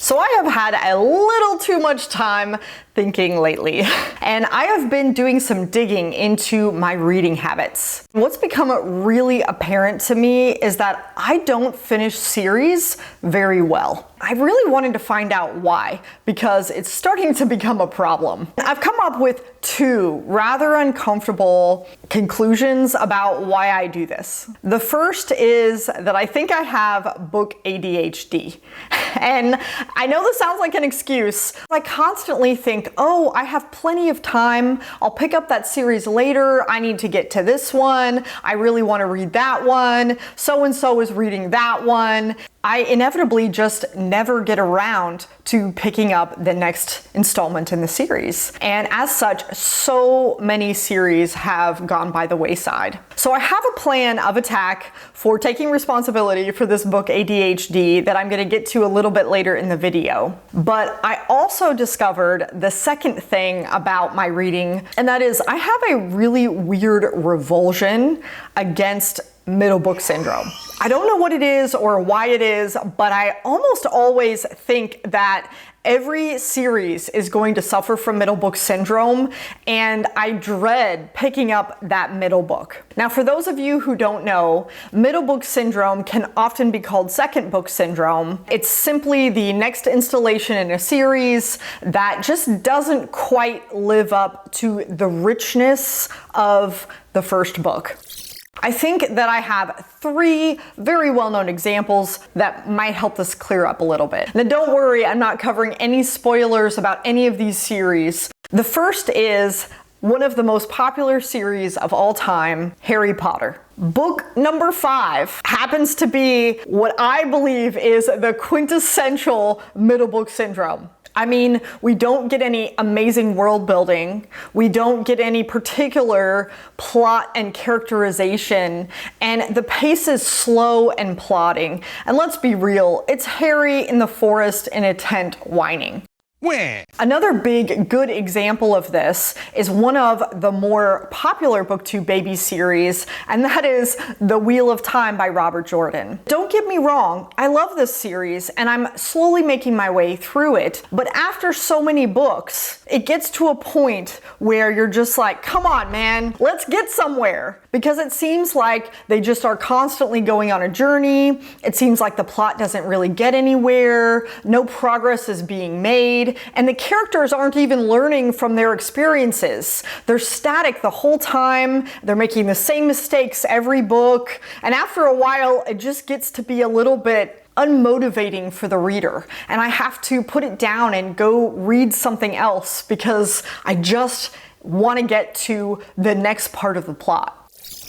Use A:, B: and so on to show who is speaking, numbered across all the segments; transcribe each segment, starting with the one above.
A: So I have had a little too much time thinking lately, and I have been doing some digging into my reading habits. What's become really apparent to me is that I don't finish series very well. I really wanted to find out why, because it's starting to become a problem. I've come up with two rather uncomfortable conclusions about why I do this. The first is that I think I have book ADHD. And I know this sounds like an excuse. I constantly think, oh, I have plenty of time. I'll pick up that series later. I need to get to this one. I really want to read that one. So-and-so is reading that one. I inevitably just never get around to picking up the next installment in the series. And as such, so many series have gone by the wayside. So I have a plan of attack for taking responsibility for this book ADHD that I'm going to get to a little bit later in the video. But I also discovered the second thing about my reading, and that is I have a really weird revulsion against middle book syndrome. I don't know what it is or why it is, but I almost always think that every series is going to suffer from middle book syndrome, and I dread picking up that middle book. Now, for those of you who don't know, middle book syndrome can often be called second book syndrome. It's simply the next installation in a series that just doesn't quite live up to the richness of the first book. I think that I have three very well-known examples that might help this clear up a little bit. Now don't worry, I'm not covering any spoilers about any of these series. The first is one of the most popular series of all time, Harry Potter. Book number 5 happens to be what I believe is the quintessential middle book syndrome. I mean, we don't get any amazing world building, we don't get any particular plot and characterization, and the pace is slow and plodding. And let's be real, it's Harry in the forest in a tent whining. Where? Another big good example of this is one of the more popular BookTube baby series, and that is The Wheel of Time by Robert Jordan. Don't get me wrong, I love this series and I'm slowly making my way through it, but after so many books, it gets to a point where you're just like, come on man, let's get somewhere. Because it seems like they just are constantly going on a journey. It seems like the plot doesn't really get anywhere. No progress is being made. And the characters aren't even learning from their experiences. They're static the whole time. They're making the same mistakes every book. And after a while, it just gets to be a little bit unmotivating for the reader. And I have to put it down and go read something else because I just want to get to the next part of the plot.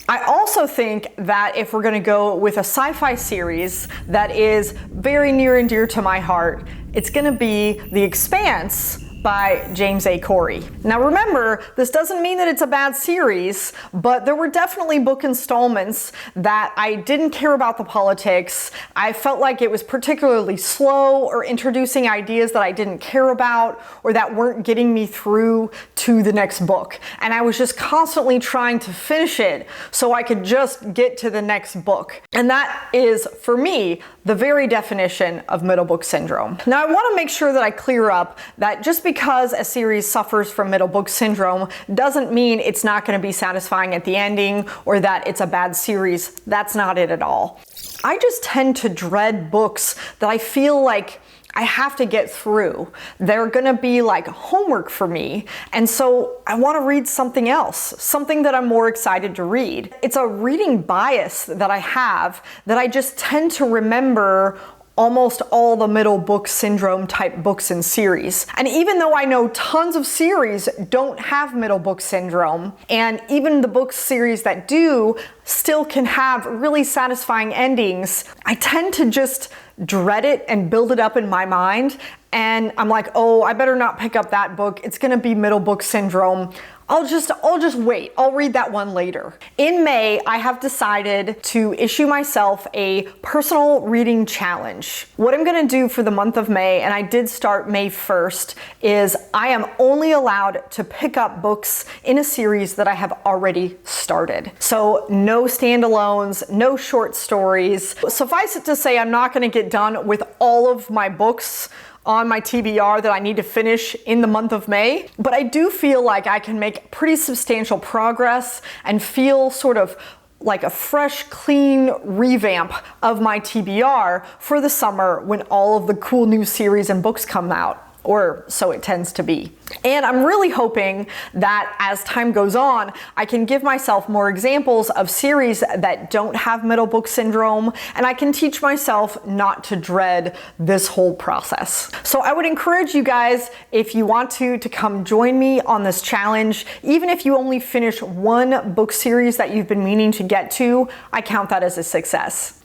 A: I also think that if we're going to go with a sci-fi series that is very near and dear to my heart, it's going to be The Expanse by James A. Corey. Now remember, this doesn't mean that it's a bad series, but there were definitely book installments that I didn't care about the politics. I felt like it was particularly slow or introducing ideas that I didn't care about or that weren't getting me through to the next book. And I was just constantly trying to finish it so I could just get to the next book. And that is, for me, the very definition of middle book syndrome. Now I want to make sure that I clear up that just because a series suffers from middle book syndrome doesn't mean it's not going to be satisfying at the ending or that it's a bad series. That's not it at all. I just tend to dread books that I feel like I have to get through. They're gonna be like homework for me. And so I wanna read something else, something that I'm more excited to read. It's a reading bias that I have that I just tend to remember almost all the middle book syndrome type books and series. And even though I know tons of series don't have middle book syndrome, and even the book series that do still can have really satisfying endings, I tend to just dread it and build it up in my mind. And I'm like, oh, I better not pick up that book. It's gonna be middle book syndrome. I'll just wait. I'll read that one later. In May, I have decided to issue myself a personal reading challenge. What I'm gonna do for the month of May, and I did start May 1st, is I am only allowed to pick up books in a series that I have already started. So no standalones, no short stories. Suffice it to say, I'm not gonna get done with all of my books on my TBR that I need to finish in the month of May, but I do feel like I can make pretty substantial progress and feel sort of like a fresh, clean revamp of my TBR for the summer when all of the cool new series and books come out. Or so it tends to be. And I'm really hoping that as time goes on, I can give myself more examples of series that don't have middle book syndrome, and I can teach myself not to dread this whole process. So I would encourage you guys, if you want to come join me on this challenge. Even if you only finish one book series that you've been meaning to get to, I count that as a success.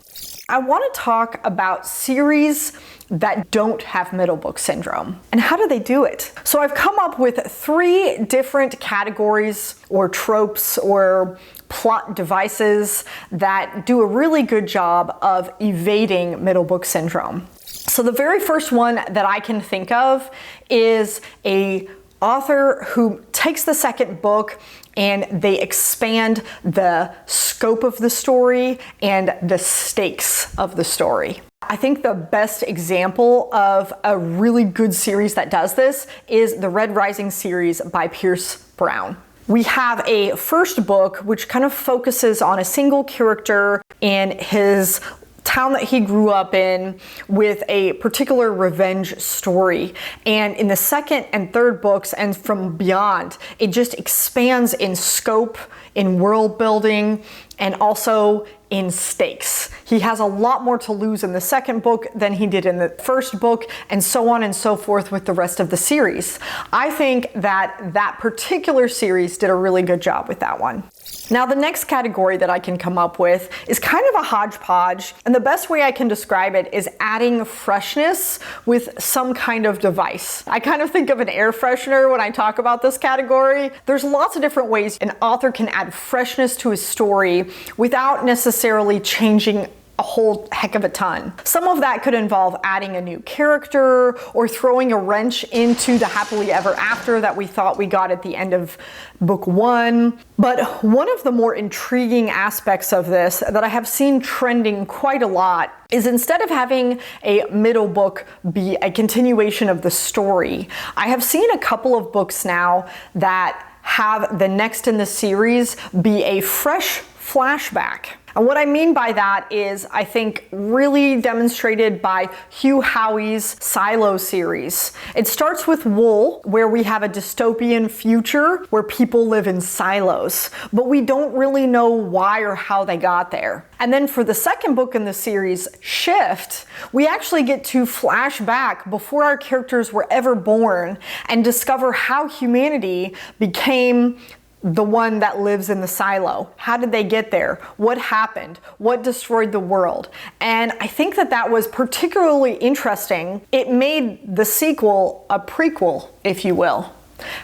A: I want to talk about series that don't have middle book syndrome. And how do they do it? So I've come up with 3 different categories or tropes or plot devices that do a really good job of evading middle book syndrome. So the very first one that I can think of is a author who takes the second book and they expand the scope of the story and the stakes of the story. I think the best example of a really good series that does this is the Red Rising series by Pierce Brown. We have a first book which kind of focuses on a single character in his town that he grew up in with a particular revenge story. And in the second and third books and from beyond, it just expands in scope, in world building, and also in stakes. He has a lot more to lose in the second book than he did in the first book, and so on and so forth with the rest of the series. I think that that particular series did a really good job with that one. Now, the next category that I can come up with is kind of a hodgepodge, and the best way I can describe it is adding freshness with some kind of device. I kind of think of an air freshener when I talk about this category. There's lots of different ways an author can add freshness to his story without necessarily changing a whole heck of a ton. Some of that could involve adding a new character or throwing a wrench into the happily ever after that we thought we got at the end of book 1. But one of the more intriguing aspects of this that I have seen trending quite a lot is instead of having a middle book be a continuation of the story, I have seen a couple of books now that have the next in the series be a fresh flashback. And what I mean by that is, I think, really demonstrated by Hugh Howey's Silo series. It starts with Wool, where we have a dystopian future where people live in silos, but we don't really know why or how they got there. And then for the second book in the series, Shift, we actually get to flash back before our characters were ever born and discover how humanity became the one that lives in the silo. How did they get there? What happened? What destroyed the world? And I think that that was particularly interesting. It made the sequel a prequel, if you will.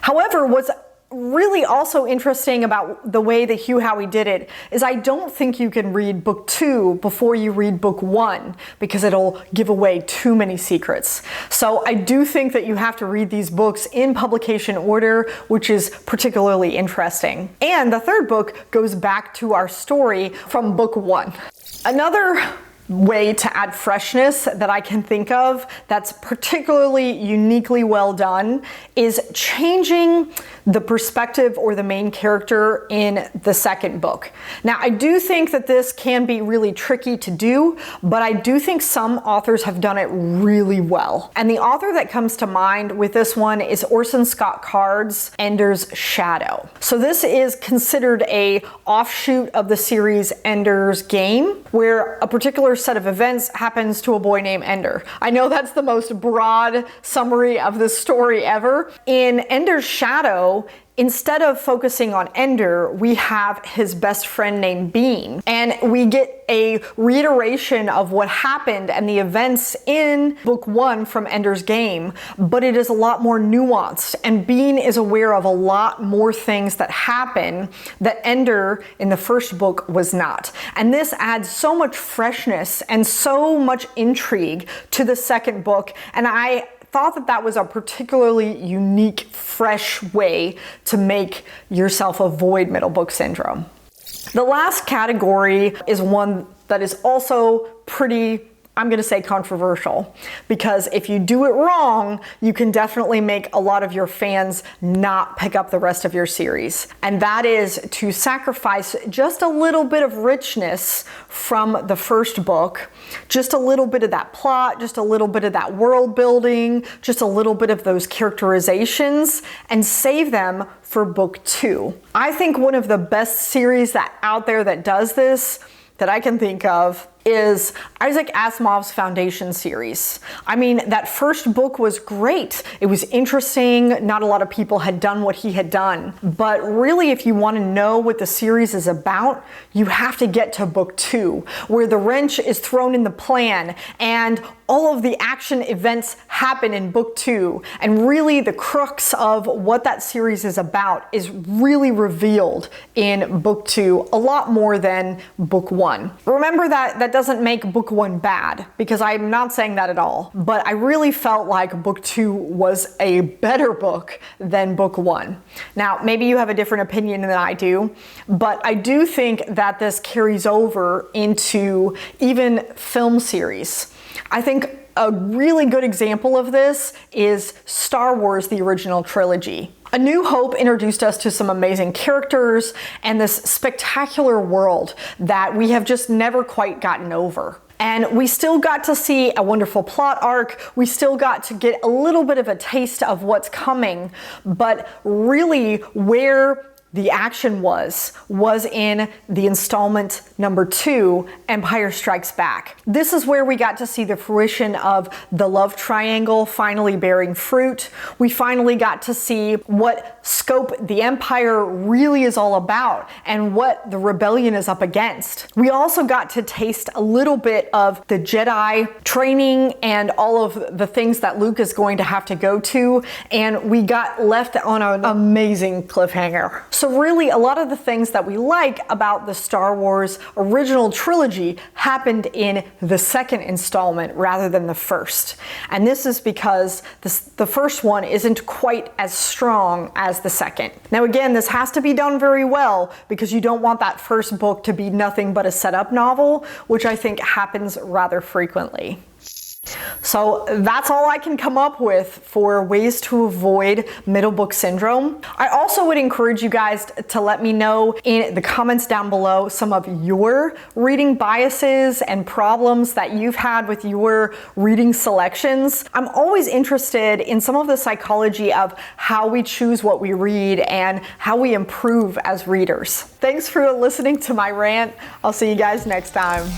A: However, what's really also interesting about the way that Hugh Howey did it is I don't think you can read book 2 before you read book 1 because it'll give away too many secrets. So I do think that you have to read these books in publication order, which is particularly interesting. And the third book goes back to our story from book 1. Another way to add freshness that I can think of that's particularly uniquely well done is changing the perspective or the main character in the second book. Now, I do think that this can be really tricky to do, but I do think some authors have done it really well. And the author that comes to mind with this one is Orson Scott Card's Ender's Shadow. So this is considered a offshoot of the series Ender's Game, where a particular set of events happens to a boy named Ender. I know that's the most broad summary of this story ever. In Ender's Shadow, instead of focusing on Ender, we have his best friend named Bean. And we get a reiteration of what happened and the events in book 1 from Ender's Game, but it is a lot more nuanced, and Bean is aware of a lot more things that happen that Ender in the first book was not. And this adds so much freshness and so much intrigue to the second book, and I thought that that was a particularly unique, fresh way to make yourself avoid middle book syndrome. The last category is one that is also pretty, I'm going to say, controversial, because if you do it wrong, you can definitely make a lot of your fans not pick up the rest of your series. And that is to sacrifice just a little bit of richness from the first book, just a little bit of that plot, just a little bit of that world building, just a little bit of those characterizations, and save them for book 2. I think one of the best series out there that does this that I can think of is Isaac Asimov's Foundation series. I mean, that first book was great. It was interesting. Not a lot of people had done what he had done. But really, if you want to know what the series is about, you have to get to book 2, where the wrench is thrown in the plan and all of the action events happen in book 2. And really, the crux of what that series is about is really revealed in book 2, a lot more than book 1. Remember that doesn't make book 1 bad, because I'm not saying that at all. But I really felt like book 2 was a better book than book 1. Now, maybe you have a different opinion than I do, but I do think that this carries over into even film series. I think a really good example of this is Star Wars, the original trilogy. A New Hope introduced us to some amazing characters and this spectacular world that we have just never quite gotten over. And we still got to see a wonderful plot arc. We still got to get a little bit of a taste of what's coming, but really where the action was in the installment number 2, Empire Strikes Back. This is where we got to see the fruition of the love triangle finally bearing fruit. We finally got to see what scope the Empire really is all about and what the rebellion is up against. We also got to taste a little bit of the Jedi training and all of the things that Luke is going to have to go to, and we got left on an amazing cliffhanger. So really, a lot of the things that we like about the Star Wars original trilogy happened in the second installment rather than the first. And this is because the first one isn't quite as strong as the second. Now again, this has to be done very well, because you don't want that first book to be nothing but a setup novel, which I think happens rather frequently. So that's all I can come up with for ways to avoid middle book syndrome. I also would encourage you guys to let me know in the comments down below some of your reading biases and problems that you've had with your reading selections. I'm always interested in some of the psychology of how we choose what we read and how we improve as readers. Thanks for listening to my rant. I'll see you guys next time.